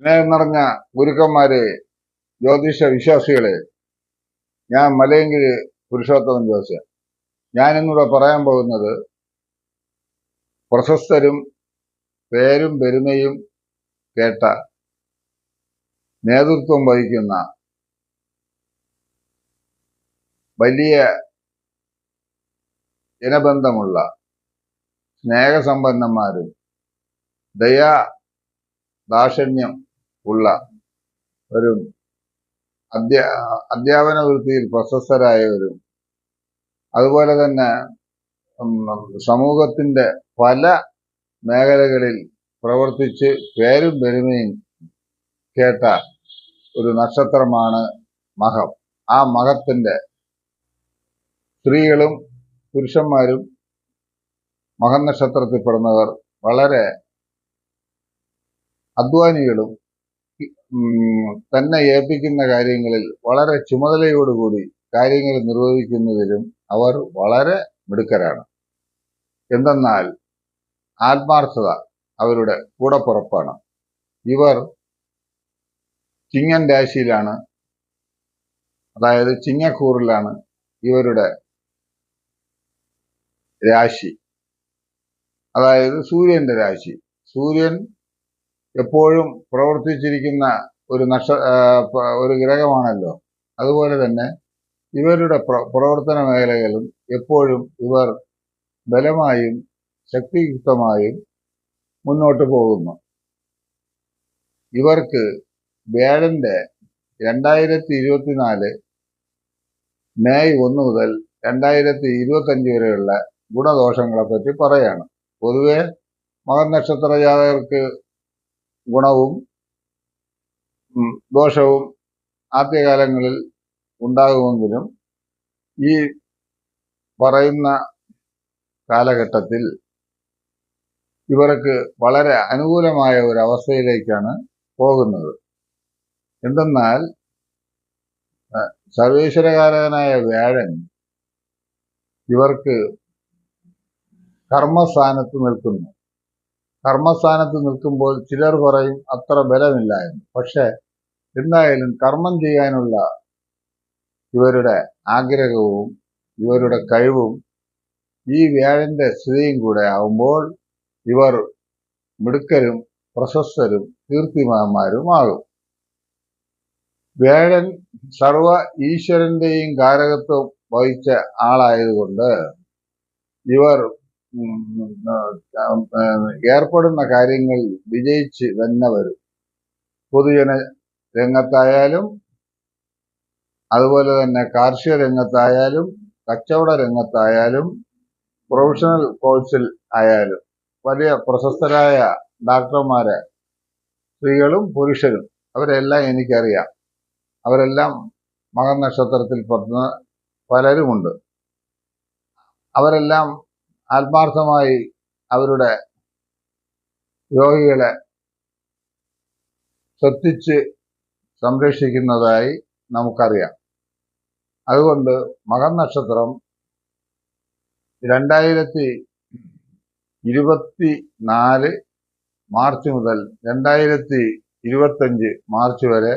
സ്നേഹം നിറഞ്ഞ ഗുരുക്കന്മാരെ, ജ്യോതിഷ വിശ്വാസികളെ, ഞാൻ മലയങ്കിരി പുരുഷോത്തമൻ ജോസ്. ഞാനിന്നിവിടെ പറയാൻ പോകുന്നത് പ്രശസ്തരും പേരും പെരുമയും കേട്ട നേതൃത്വം വഹിക്കുന്ന വലിയ ജനബന്ധമുള്ള സ്നേഹസമ്പന്നന്മാരും ദാക്ഷണ്യം ഉള്ള ഒരു അധ്യാപന വൃത്തിയിൽ പ്രശസ്തരായവരും അതുപോലെ തന്നെ സമൂഹത്തിന്റെ പല മേഖലകളിൽ പ്രവർത്തിച്ച് പേരും പെരുമയും കേട്ട ഒരു നക്ഷത്രമാണ് മകം. ആ മകത്തിന്റെ സ്ത്രീകളും പുരുഷന്മാരും മകം നക്ഷത്രത്തിൽ പെടുന്നവർ വളരെ അധ്വാനികളും തന്നെ ഏൽപ്പിക്കുന്ന കാര്യങ്ങളിൽ വളരെ ചുമതലയോടുകൂടി കാര്യങ്ങൾ നിർവഹിക്കുന്നതിലും അവർ വളരെ മിടുക്കരാണ്. എന്തെന്നാൽ ആത്മാർത്ഥത അവരുടെ കൂടപ്പുറപ്പാണ്. ഇവർ ചിങ്ങൻ രാശിയിലാണ്, അതായത് ചിങ്ങക്കൂറിലാണ് ഇവരുടെ രാശി, അതായത് സൂര്യന്റെ രാശി. സൂര്യൻ എപ്പോഴും പ്രവർത്തിച്ചിരിക്കുന്ന ഒരു ഗ്രഹമാണല്ലോ. അതുപോലെ തന്നെ ഇവരുടെ പ്രവർത്തന മേഖലകളും എപ്പോഴും ഇവർ ബലമായും ശക്തിയുക്തമായും മുന്നോട്ട് പോകുന്നു. ഇവർക്ക് വ്യാഴന്റെ 2024 മെയ് 1 മുതൽ 2025 വരെയുള്ള ഗുണദോഷങ്ങളെ പറ്റി പറയാണ്. പൊതുവെ മകൻ നക്ഷത്ര ജാതകർക്ക് ഗുണവും ദോഷവും ആദ്യകാലങ്ങളിൽ ഉണ്ടാകുമെങ്കിലും ഈ പറയുന്ന കാലഘട്ടത്തിൽ ഇവർക്ക് വളരെ അനുകൂലമായ ഒരു അവസ്ഥയിലേക്കാണ് പോകുന്നത്. എന്തെന്നാൽ സർവേശ്വരകാരകനായ വ്യാഴൻ ഇവർക്ക് കർമ്മസ്ഥാനത്ത് നിൽക്കുന്നു. കർമ്മസ്ഥാനത്ത് നിൽക്കുമ്പോൾ ചിലർ പറയും അത്ര ബലമില്ല എന്ന്. പക്ഷെ എന്തായാലും കർമ്മം ചെയ്യാനുള്ള ഇവരുടെ ആഗ്രഹവും ഇവരുടെ കഴിവും ഈ വ്യാഴന്റെ സ്ഥിതിയും കൂടെ ആവുമ്പോൾ ഇവർ മിടുക്കരും പ്രശസ്തരും കീർത്തിമാന്മാരുമാകും. വ്യാഴൻ സർവ ഈശ്വരന്റെയും കാരകത്വം വഹിച്ച ആളായതുകൊണ്ട് ഇവർ ഏർപ്പെടുന്ന കാര്യങ്ങൾ വിജയിച്ച് തന്നെ വരും. പൊതുജന രംഗത്തായാലും അതുപോലെ തന്നെ കാർഷിക രംഗത്തായാലും കച്ചവട രംഗത്തായാലും പ്രൊഫഷണൽ കോഴ്സിൽ ആയാലും വലിയ പ്രശസ്തരായ ഡോക്ടർമാരെ, സ്ത്രീകളും പുരുഷരും, അവരെല്ലാം എനിക്കറിയാം. അവരെല്ലാം മകം നക്ഷത്രത്തിൽ പെടുന്ന പലരുമുണ്ട്. അവരെല്ലാം ആത്മാർത്ഥമായി അവരുടെ രോഗികളെ ശ്രദ്ധിച്ച് സംരക്ഷിക്കുന്നതായി നമുക്കറിയാം. അതുകൊണ്ട് മകം നക്ഷത്രം 2024 മാർച്ച് മുതൽ 2025 മാർച്ച് വരെ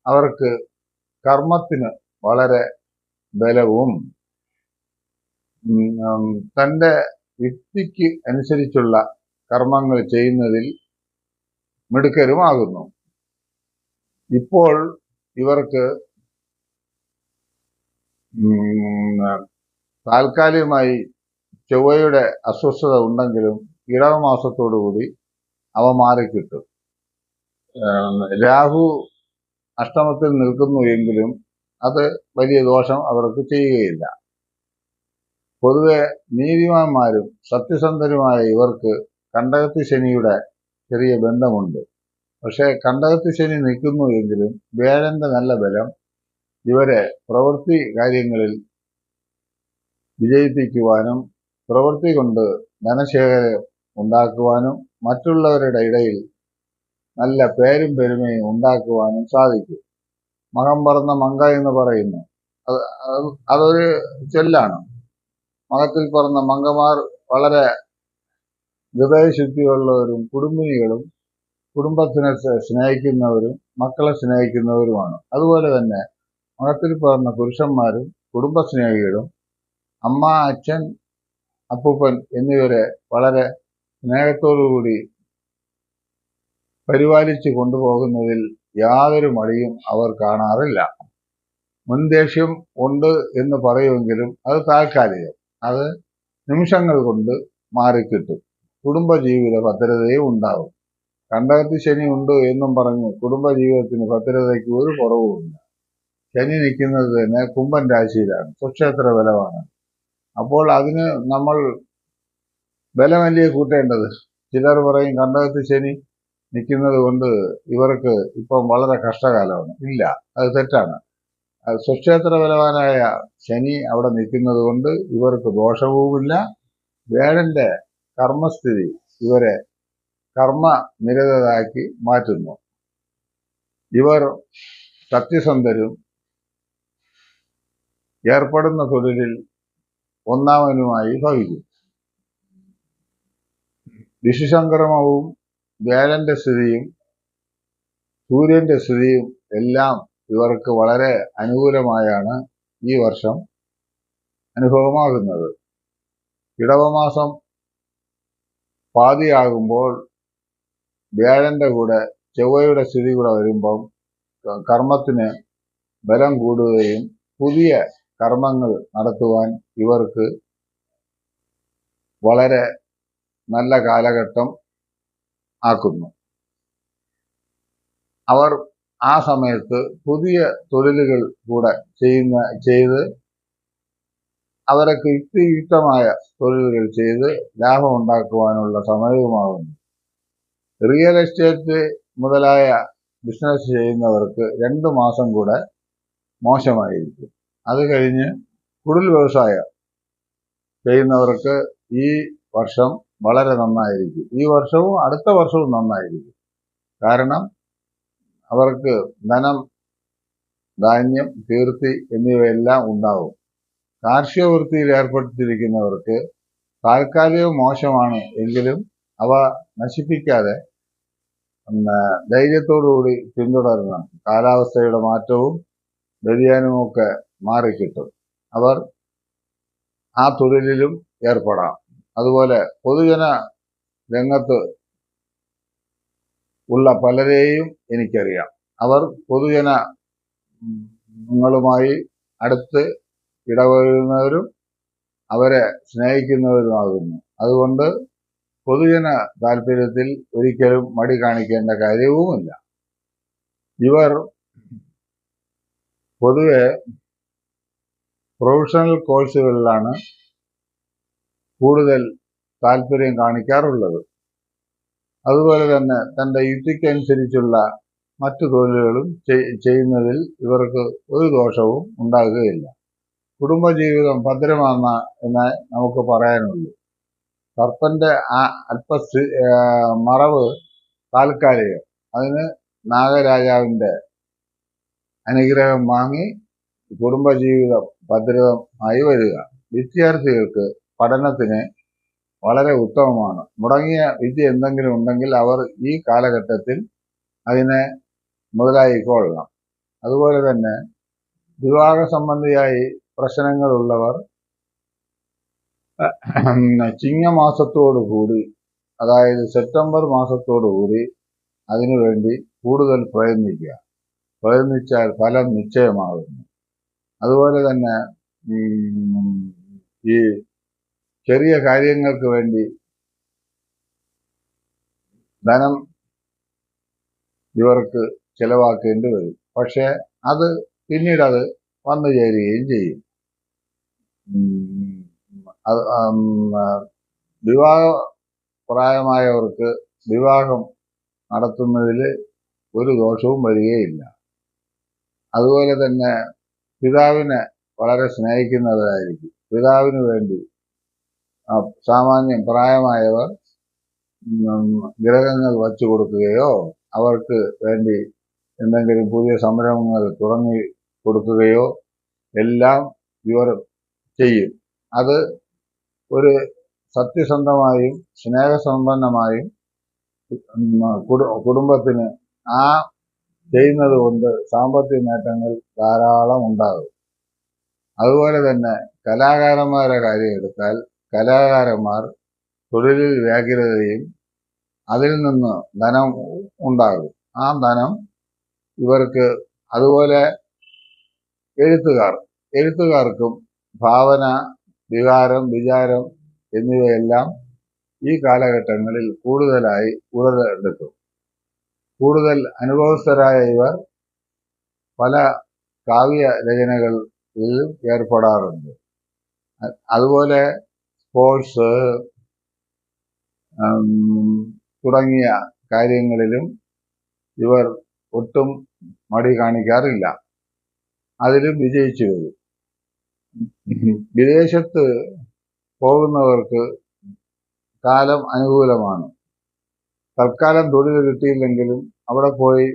അവർക്ക് കർമ്മത്തിന് വളരെ ബലവും തൻ്റെ യുക്തിക്ക് അനുസരിച്ചുള്ള കർമ്മങ്ങൾ ചെയ്യുന്നതിൽ മിടുക്കരുമാകുന്നു. ഇപ്പോൾ ഇവർക്ക് താൽക്കാലികമായി ചൊവ്വയുടെ അസ്വസ്ഥത ഉണ്ടെങ്കിലും ഇടവമാസത്തോടുകൂടി അവ മാറിക്കിട്ടും. രാഹു അഷ്ടമത്തിൽ നിൽക്കുന്നു എങ്കിലും അത് വലിയ ദോഷം അവർക്ക് ചെയ്യുകയില്ല. പൊതുവെ നീതിമാന്മാരും സത്യസന്ധരുമായ ഇവർക്ക് കണ്ടകത്തി ശനിയുടെ ചെറിയ ബന്ധമുണ്ട്. പക്ഷെ കണ്ടകത്തി ശനി നിൽക്കുന്നു എങ്കിലും വ്യാഴന്റെ നല്ല ബലം ഇവരെ പ്രവൃത്തി കാര്യങ്ങളിൽ വിജയിപ്പിക്കുവാനും പ്രവൃത്തി കൊണ്ട് ധനശേഖരം ഉണ്ടാക്കുവാനും മറ്റുള്ളവരുടെ ഇടയിൽ നല്ല പേരും പെരുമയും ഉണ്ടാക്കുവാനും സാധിക്കും. മകം പറന്ന മങ്ക എന്ന് പറയുന്നു, അതൊരു ചൊല്ലാണ്. മകത്തിൽ പറന്ന മങ്കമാർ വളരെ ഹൃദയശുദ്ധിയുള്ളവരും കുടുംബിനികളും കുടുംബത്തിനെ സ്നേഹിക്കുന്നവരും മക്കളെ സ്നേഹിക്കുന്നവരുമാണ്. അതുപോലെ തന്നെ മഠത്തിൽ പിറന്ന പുരുഷന്മാരും കുടുംബസ്നേഹികളും അമ്മ, അച്ഛൻ, അപ്പൂപ്പൻ എന്നിവരെ വളരെ സ്നേഹത്തോടുകൂടി പരിപാലിച്ചു കൊണ്ടുപോകുന്നതിൽ യാതൊരു മടിയും അവർ കാണാറില്ല. മുൻദേഷ്യം ഉണ്ട് എന്ന് പറയുമെങ്കിലും അത് താൽക്കാലികം. അത് നിമിഷങ്ങൾ കൊണ്ട് മാറിക്കിട്ടും. കുടുംബജീവിത ഭദ്രതയും ഉണ്ടാകും. കണ്ടകത്ത് ശനി ഉണ്ട് എന്നും പറഞ്ഞ് കുടുംബജീവിതത്തിന് ഭദ്രതയ്ക്ക് ഒരു കുറവുമില്ല. ശനി നിൽക്കുന്നത് തന്നെ കുംഭൻ രാശിയിലാണ്, സ്വക്ഷേത്ര ബലമാണ്. അപ്പോൾ അതിന് നമ്മൾ ബലമല്ലേ കൂട്ടേണ്ടത്? ചിലർ പറയും കണ്ടകത്ത് ശനി നിൽക്കുന്നത് കൊണ്ട് ഇവർക്ക് ഇപ്പം വളരെ കഷ്ടകാലമാണ്. ഇല്ല, അത് തെറ്റാണ്. സ്വക്ഷേത്ര ബലവാനായ ശനി അവിടെ നിൽക്കുന്നത് കൊണ്ട് ഇവർക്ക് ദോഷവുമില്ല. വേടന്റെ കർമ്മസ്ഥിതി ഇവരെ കർമ്മ നിരതരാക്കി മാറ്റുന്നു. ഇവർ സത്യസന്ധരും ഏർപ്പെടുന്ന തൊഴിലിൽ ഒന്നാമനുമായി ഭവിക്കും. വിഷുസംക്രമവും വേഴന്റെ സ്ഥിതിയും സൂര്യന്റെ സ്ഥിതിയും എല്ലാം ഇവർക്ക് വളരെ അനുകൂലമായാണ് ഈ വർഷം അനുഭവമാകുന്നത്. ഇടവമാസം പാതിയാകുമ്പോൾ വ്യാഴന്റെ കൂടെ ചൊവ്വയുടെ സ്ഥിതി കൂടെ വരുമ്പം കർമ്മത്തിന് ബലം കൂടുകയും പുതിയ കർമ്മങ്ങൾ നടത്തുവാൻ ഇവർക്ക് വളരെ നല്ല കാലഘട്ടം ആക്കുന്നു. അവർ ആ സമയത്ത് പുതിയ തൊഴിലുകൾ കൂടെ ചെയ്ത് അവരൊക്കെ യുക്തിയുക്തമായ തൊഴിലുകൾ ചെയ്ത് ലാഭം ഉണ്ടാക്കുവാനുള്ള സമയവുമാകുന്നു. റിയൽ എസ്റ്റേറ്റ് മുതലായ ബിസിനസ് ചെയ്യുന്നവർക്ക് 2 മാസം കൂടെ മോശമായിരിക്കും. അത് കഴിഞ്ഞ് കുടിൽ വ്യവസായം ചെയ്യുന്നവർക്ക് ഈ വർഷം വളരെ നന്നായിരിക്കും. ഈ വർഷവും അടുത്ത വർഷവും നന്നായിരിക്കും. കാരണം അവർക്ക് ധനം, ധാന്യം, കീർത്തി എന്നിവയെല്ലാം ഉണ്ടാവും. കാർഷിക വൃത്തിയിൽ ഏർപ്പെട്ടിരിക്കുന്നവർക്ക് താൽക്കാലികം മോശമാണ് എങ്കിലും അവ നശിപ്പിക്കാതെ ധൈര്യത്തോടുകൂടി പിന്തുടരണം. കാലാവസ്ഥയുടെ മാറ്റവും വ്യതിയാനവും ഒക്കെ മാറിക്കിട്ടും. അവർ ആ തൊഴിലിലും ഏർപ്പെടാം. അതുപോലെ പൊതുജന രംഗത്ത് ഉള്ള പലരെയും എനിക്കറിയാം. അവർ പൊതുജനങ്ങളുമായി അടുത്ത് ഇടപഴകുന്നവരും അവരെ സ്നേഹിക്കുന്നവരുമാകുന്നു. അതുകൊണ്ട് പൊതുജന താല്പര്യത്തിൽ ഒരിക്കലും മടി കാണിക്കേണ്ട കാര്യവുമില്ല. ഇവർ പൊതുവെ പ്രൊഫഷണൽ കോഴ്സുകളിലാണ് കൂടുതൽ താല്പര്യം കാണിക്കാറുള്ളത്. അതുപോലെ തന്നെ തൻ്റെ യുക്തിക്കനുസരിച്ചുള്ള മറ്റു തൊഴിലുകളും ചെയ്യുന്നതിൽ ഇവർക്ക് ഒരു ദോഷവും ഉണ്ടാകുകയില്ല. കുടുംബജീവിതം ഭദ്രമാണെന്ന എന്നേ നമുക്ക് പറയാനുള്ളൂ. സർപ്പന്റെ ആ മറവ് താൽക്കാലികം. അതിന് നാഗരാജാവിന്റെ അനുഗ്രഹം വാങ്ങി കുടുംബജീവിതം ഭദ്രമായി വരിക. വിദ്യാർത്ഥികൾക്ക് പഠനത്തിന് വളരെ ഉത്തമമാണ്. മുടങ്ങിയ വിദ്യ എന്തെങ്കിലും ഉണ്ടെങ്കിൽ അവർ ഈ കാലഘട്ടത്തിൽ അതിനെ മുതലായിക്കൊള്ളണം. അതുപോലെ തന്നെ വിവാഹ സംബന്ധിയായി പ്രശ്നങ്ങളുള്ളവർ ചിങ്ങമാസത്തോടു കൂടി, അതായത് സെപ്റ്റംബർ മാസത്തോടു കൂടി അതിനുവേണ്ടി കൂടുതൽ പ്രയത്നിച്ചാൽ ഫലം നിശ്ചയമാകുന്നു. അതുപോലെ തന്നെ ഈ ചെറിയ കാര്യങ്ങൾക്ക് വേണ്ടി ധനം ഇവർക്ക് ചെലവാക്കേണ്ടി വരും. പക്ഷെ അത് പിന്നീട് അത് വന്നു ചേരുകയും ചെയ്യും. വിവാഹ പ്രായമായവർക്ക് വിവാഹം നടത്തുന്നതിൽ ഒരു ദോഷവും വരികയില്ല. അതുപോലെ തന്നെ പിതാവിനെ വളരെ സ്നേഹിക്കുന്നവരായിരിക്കും. പിതാവിന് വേണ്ടി സാമാന്യം പ്രായമായവർ ഗ്രഹങ്ങൾ വച്ചു കൊടുക്കുകയോ അവർക്ക് വേണ്ടി എന്തെങ്കിലും പുതിയ സംരംഭങ്ങൾ തുടങ്ങി കൊടുക്കുകയോ എല്ലാം ഇവർ ചെയ്യും. അത് ഒരു സത്യസന്ധമായും സ്നേഹസമ്പന്നമായും കുടുംബത്തിന് ആ ചെയ്യുന്നത് കൊണ്ട് സാമ്പത്തിക നേട്ടങ്ങൾ ധാരാളം ഉണ്ടാകും. അതുപോലെ തന്നെ കലാകാരന്മാരുടെ കാര്യം എടുത്താൽ കലാകാരന്മാർ തൊഴിലിൽ വ്യാകുലതയും അതിൽ നിന്ന് ധനം ഉണ്ടാകും. ആ ധനം ഇവർക്ക്, അതുപോലെ എഴുത്തുകാർക്കും ഭാവന, വികാരം, വിചാരം എന്നിവയെല്ലാം ഈ കാലഘട്ടങ്ങളിൽ കൂടുതലായി ഉടലെടുക്കും. കൂടുതൽ അനുഭവസ്ഥരായ ഇവർ പല കാവ്യ രചനകളിൽ ഏർപ്പെടാറുണ്ട്. അതുപോലെ സ്പോർട്സ് തുടങ്ങിയ കാര്യങ്ങളിലും ഇവർ ഒട്ടും മടി കാണിക്കാറില്ല. അതിലും വിജയിച്ചു വരും. വിദേശത്ത് പോകുന്നവർക്ക് കാലം അനുകൂലമാണ്. തൽക്കാലം തൊഴിൽ കിട്ടിയില്ലെങ്കിലും അവിടെ പോയി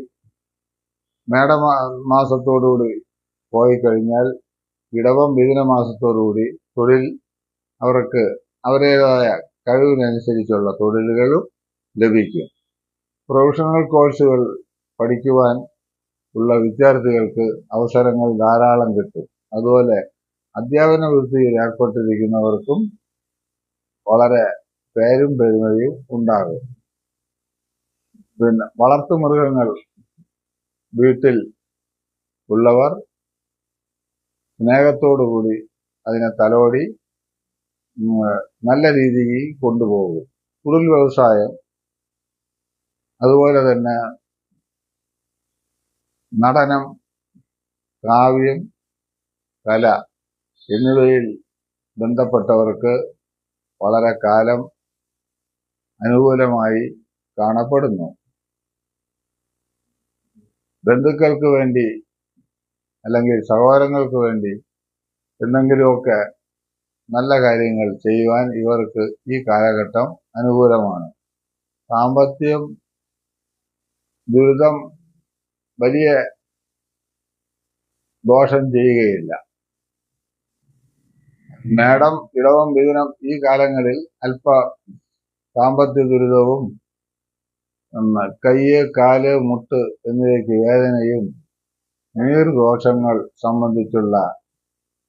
മേടമാസത്തോടുകൂടി പോയി കഴിഞ്ഞാൽ ഇടവം മിഥുന മാസത്തോടുകൂടി തൊഴിൽ അവർക്ക് അവരുടേതായ കഴിവിനനുസരിച്ചുള്ള തൊഴിലുകളും ലഭിക്കും. പ്രൊഫഷണൽ കോഴ്സുകൾ പഠിക്കുവാൻ ഉള്ള വിദ്യാർത്ഥികൾക്ക് അവസരങ്ങൾ ധാരാളം കിട്ടും. അതുപോലെ അധ്യാപന വൃത്തിയിൽ ഏർപ്പെട്ടിരിക്കുന്നവർക്കും വളരെ പേരും പെരുമയും ഉണ്ടാകും. പിന്നെ വളർത്തുമൃഗങ്ങൾ വീട്ടിൽ ഉള്ളവർ സ്നേഹത്തോടുകൂടി അതിനെ തലോടി നല്ല രീതിയിൽ കൊണ്ടുപോകും. കുടിൽ വ്യവസായം, അതുപോലെ തന്നെ നടനം, കാവ്യം, കല എന്നിവയിൽ ബന്ധപ്പെട്ടവർക്ക് വളരെ കാലം അനുകൂലമായി കാണപ്പെടുന്നു. ബന്ധുക്കൾക്ക് വേണ്ടി അല്ലെങ്കിൽ സഹോദരങ്ങൾക്ക് വേണ്ടി എന്തെങ്കിലുമൊക്കെ നല്ല കാര്യങ്ങൾ ചെയ്യുവാൻ ഇവർക്ക് ഈ കാലഘട്ടം അനുകൂലമാണ്. സാമ്പത്തികം ദുരിതം വലിയ ദോഷം ചെയ്യുകയില്ല. മേടം, ഇടവം, മിഥുനം ഈ കാലങ്ങളിൽ അല്പ സാമ്പത്തിക ദുരിതവും കയ്യ്, കാല്, മുട്ട് എന്നിവയ്ക്ക് വേദനയും നീർദോഷങ്ങൾ സംബന്ധിച്ചുള്ള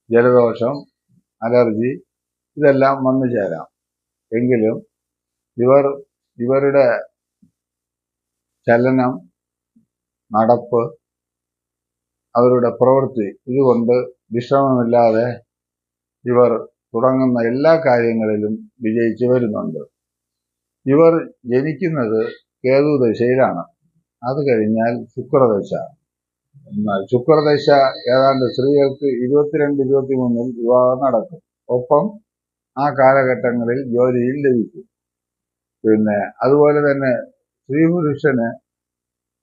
ജലദോഷം, അലർജി ഇതെല്ലാം വന്നു ചേരാം. എങ്കിലും ഇവരുടെ ചലനം, നടപ്പ്, അവരുടെ പ്രവൃത്തി ഇതുകൊണ്ട് വിശ്രമമില്ലാതെ ഇവർ തുടങ്ങുന്ന എല്ലാ കാര്യങ്ങളിലും വിജയിച്ചു വരുന്നുണ്ട്. ഇവർ ജനിക്കുന്നത് കേതുദശയിലാണ്. അത് കഴിഞ്ഞാൽ ശുക്രദശ. ശുക്രദശ ഏതാണ്ട് സ്ത്രീകൾക്ക് 22-23 വിവാഹം നടക്കും. ഒപ്പം ആ കാലഘട്ടങ്ങളിൽ ജോലിയിൽ ലഭിക്കും. പിന്നെ അതുപോലെ തന്നെ സ്ത്രീ പുരുഷന്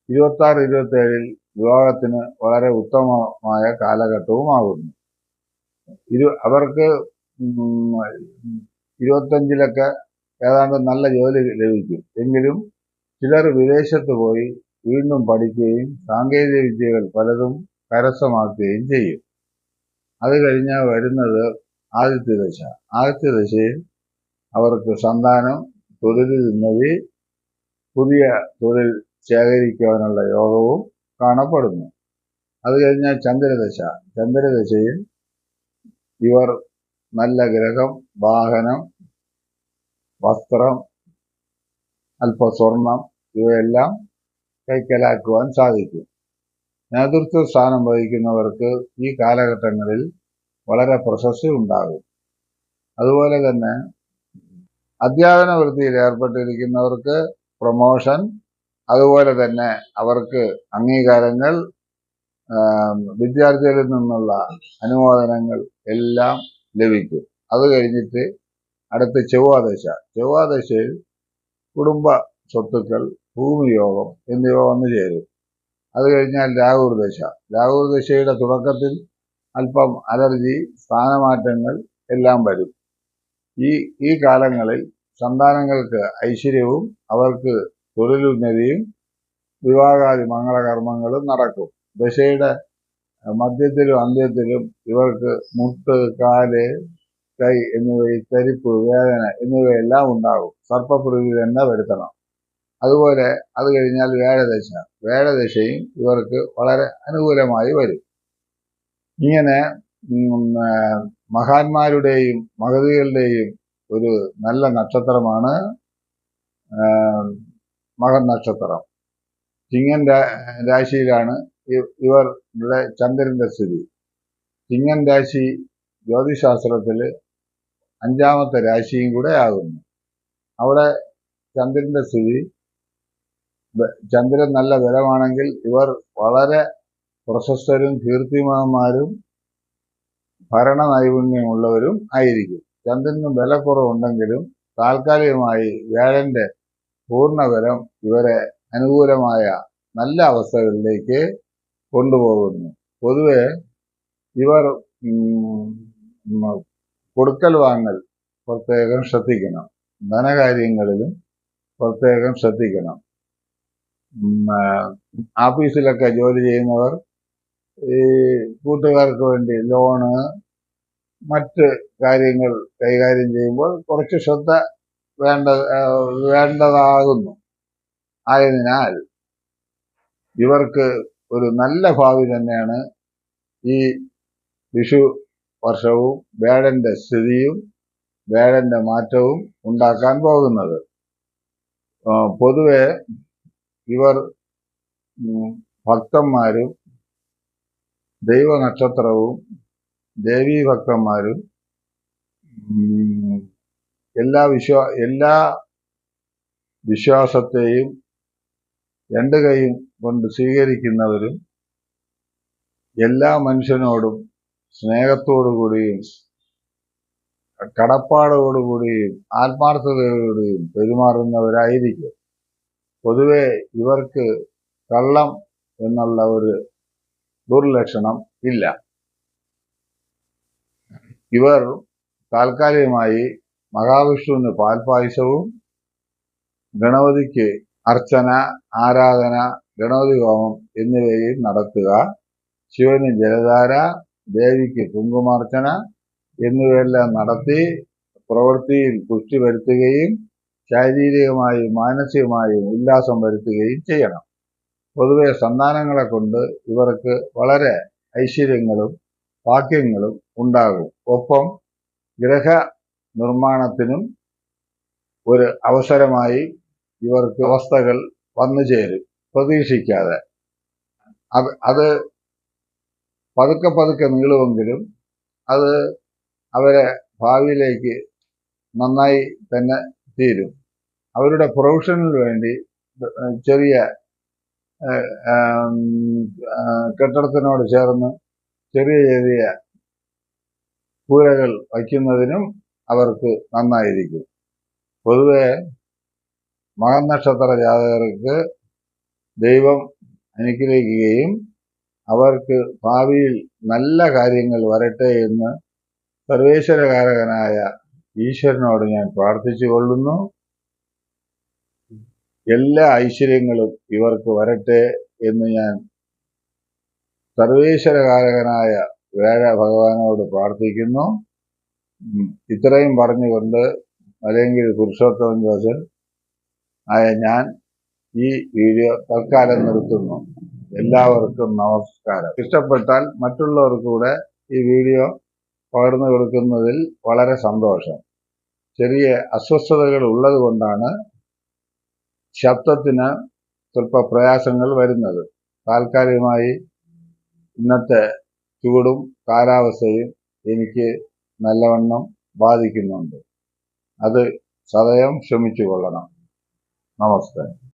26-27 വിവാഹത്തിന് വളരെ ഉത്തമമായ കാലഘട്ടവുമാകുന്നു. അവർക്ക് 25-ലൊക്കെ ഏതാണ്ട് നല്ല ജോലി ലഭിക്കും. എങ്കിലും ചിലർ വിദേശത്ത് പോയി വീണ്ടും പഠിക്കുകയും സാങ്കേതിക വിദ്യകൾ പലതും കരസ്ഥമാക്കുകയും ചെയ്യും. അത് കഴിഞ്ഞാൽ വരുന്നത് ആദിത്യദശ. ആദിത്യദശയിൽ അവർക്ക് സന്താനം, തൊഴിലിൽ ഉന്നതി, പുതിയ തൊഴിൽ ശേഖരിക്കുവാനുള്ള യോഗവും കാണപ്പെടുന്നു. അത് കഴിഞ്ഞാൽ ചന്ദ്രദശ. ചന്ദ്രദശയിൽ ഇവർ നല്ല ഗ്രഹം, വാഹനം, വസ്ത്രം, അല്പ സ്വർണം ഇവയെല്ലാം കൈക്കലാക്കുവാൻ സാധിക്കും. നേതൃത്വ സ്ഥാനം വഹിക്കുന്നവർക്ക് ഈ കാലഘട്ടങ്ങളിൽ വളരെ പ്രശസ്തി ഉണ്ടാകും. അതുപോലെ തന്നെ അധ്യാപന വൃത്തിയിൽ ഏർപ്പെട്ടിരിക്കുന്നവർക്ക് പ്രൊമോഷൻ, അതുപോലെ തന്നെ അവർക്ക് അംഗീകാരങ്ങൾ, വിദ്യാർത്ഥികളിൽ നിന്നുള്ള അനുമോദനങ്ങൾ എല്ലാം ലഭിക്കും. അത് കഴിഞ്ഞിട്ട് അടുത്ത ചൊവ്വാദശ. ചൊവ്വാദശയിൽ കുടുംബ സ്വത്തുക്കൾ, ഭൂമിയോഗം എന്നിവ വന്നു ചേരും. അത് കഴിഞ്ഞാൽ രാഹുർദശ. രാഹുർദശയുടെ തുടക്കത്തിൽ അല്പം അലർജി, സ്ഥാനമാറ്റങ്ങൾ എല്ലാം വരും. ഈ കാലങ്ങളിൽ സന്താനങ്ങൾക്ക് ഐശ്വര്യവും അവർക്ക് തൊഴിലുന്നതിയും വിവാഹാദി മംഗളകർമ്മങ്ങളും നടക്കും. ദശയുടെ മധ്യത്തിലും അന്ത്യത്തിലും ഇവർക്ക് മുട്ട്, കാല്, കൈ എന്നിവയിൽ തരിപ്പ്, വേദന എന്നിവയെല്ലാം ഉണ്ടാകും. സർപ്പപ്രതി തന്നെ വരുത്തണം. അതുപോലെ അത് കഴിഞ്ഞാൽ വേഴദശയും ഇവർക്ക് വളരെ അനുകൂലമായി വരും. ഇങ്ങനെ മഹാന്മാരുടെയും മഹതികളുടെയും ഒരു നല്ല നക്ഷത്രമാണ് മകൻ നക്ഷത്രം. ചിങ്ങൻ രാശിയിലാണ് ഇവരുടെ ചന്ദ്രന്റെ സ്ഥിതി. ചിങ്ങൻ രാശി ജ്യോതിശാസ്ത്രത്തിൽ 5ാമത്തെ രാശിയും കൂടെ ആകുന്നു. അവിടെ ചന്ദ്രന്റെ സ്ഥിതി, ചന്ദ്രൻ നല്ല ബലമാണെങ്കിൽ ഇവർ വളരെ പ്രശസ്തരും കീർത്തിമാന്മാരും ഭരണ നൈപുണ്യമുള്ളവരും ആയിരിക്കും. ചന്ദ്രന് ബലക്കുറവുണ്ടെങ്കിലും താൽക്കാലികമായി വ്യാഴന്റെ പൂർണ്ണബലം ഇവരെ അനുകൂലമായ നല്ല അവസ്ഥകളിലേക്ക് കൊണ്ടുപോകുന്നു. പൊതുവെ ഇവർ കൊടുക്കൽ വാങ്ങൽ പ്രത്യേകം ശ്രദ്ധിക്കണം. ധനകാര്യങ്ങളിലും പ്രത്യേകം ശ്രദ്ധിക്കണം. ഓഫീസിലൊക്കെ ജോലി ചെയ്യുന്നവർ ഈ കൂട്ടുകാർക്ക് വേണ്ടി ലോണ് മറ്റ് കാര്യങ്ങൾ കൈകാര്യം ചെയ്യുമ്പോൾ കുറച്ച് ശ്രദ്ധ വേണ്ടതാകുന്നു. ആയതിനാൽ ഇവർക്ക് ഒരു നല്ല ഭാവി തന്നെയാണ് ഈ വിഷു വർഷവും വേഴന്റെ സ്ഥിതിയും വേഴന്റെ മാറ്റവും ഉണ്ടാക്കാൻ പോകുന്നത്. പൊതുവെ ഇവർ ഭക്തന്മാരും ദൈവനക്ഷത്രവും ദേവീഭക്തന്മാരും എല്ലാ വിശ്വാസത്തെയും രണ്ട് കൈയും കൊണ്ട് സ്വീകരിക്കുന്നവരും എല്ലാ മനുഷ്യനോടും സ്നേഹത്തോടുകൂടിയും കടപ്പാടോടുകൂടിയും ആത്മാർത്ഥതയോടുകൂടിയും പെരുമാറുന്നവരായിരിക്കും. പൊതുവെ ഇവർക്ക് കള്ളം എന്നുള്ള ഒരു ദുർലക്ഷണം ഇല്ല. ഇവർ താൽക്കാലികമായി മഹാവിഷ്ണുവിന് പാൽപായസവും ഗണപതിക്ക് അർച്ചന, ആരാധന, ഗണപതി ഹോമം എന്നിവയും നടത്തുക, ശിവന് ജലധാര, ദേവിക്ക് കുങ്കുമാർച്ചന എന്നിവയെല്ലാം നടത്തി പ്രവൃത്തിയിൽ പുഷ്ടി വരുത്തുകയും ശാരീരികമായും മാനസികമായും ഉല്ലാസം വരുത്തുകയും ചെയ്യണം. പൊതുവെ സന്താനങ്ങളെ കൊണ്ട് ഇവർക്ക് വളരെ ഐശ്വര്യങ്ങളും ഭാഗ്യങ്ങളും ഉണ്ടാകും. ഒപ്പം ഗ്രഹ നിർമ്മാണത്തിനും ഒരു അവസരമായി ഇവർക്ക് അവസ്ഥകൾ വന്നു ചേരും പ്രതീക്ഷിക്കാതെ. അത് പതുക്കെ നീളുമെങ്കിലും അത് അവരെ ഭാവിയിലേക്ക് നന്നായി തന്നെ തീരും. അവരുടെ പ്രൊഫഷനു വേണ്ടി ചെറിയ കെട്ടിടത്തിനോട് ചേർന്ന് ചെറിയ കൂരകൾ വയ്ക്കുന്നതിനും അവർക്ക് നന്നായിരിക്കും. പൊതുവെ മകൻ നക്ഷത്ര ജാതകർക്ക് ദൈവം അനുഗ്രഹിക്കുകയും അവർക്ക് ഭാവിയിൽ നല്ല കാര്യങ്ങൾ വരട്ടെ എന്ന് സർവേശ്വരകാരകനായ ഈശ്വരനോട് ഞാൻ പ്രാർത്ഥിച്ചു കൊള്ളുന്നു. എല്ലാ ഐശ്വര്യങ്ങളും ഇവർക്ക് വരട്ടെ എന്ന് ഞാൻ സർവേശ്വരകാരകനായ വേഴ ഭഗവാനോട് പ്രാർത്ഥിക്കുന്നു. ഇത്രയും പറഞ്ഞുകൊണ്ട് മലയങ്കിരി പുരുഷോത്തമൻ ജോസൻ ആയ ഞാൻ ഈ വീഡിയോ തൽക്കാലം നിർത്തുന്നു. എല്ലാവർക്കും നമസ്കാരം. ഇഷ്ടപ്പെട്ടാൽ മറ്റുള്ളവർക്ക് കൂടെ ഈ വീഡിയോ പകർന്നു കൊടുക്കുന്നതിൽ വളരെ സന്തോഷം. ചെറിയ അസ്വസ്ഥതകൾ ഉള്ളത് കൊണ്ടാണ് ശബ്ദത്തിന് സ്വല്പ പ്രയാസങ്ങൾ വരുന്നത്. താൽക്കാലികമായി ഇന്നത്തെ ചൂടും കാലാവസ്ഥയും എനിക്ക് നല്ലവണ്ണം ബാധിക്കുന്നുണ്ട്. അത് സദയം ക്ഷമിച്ചു കൊള്ളണം. നമസ്കാരം.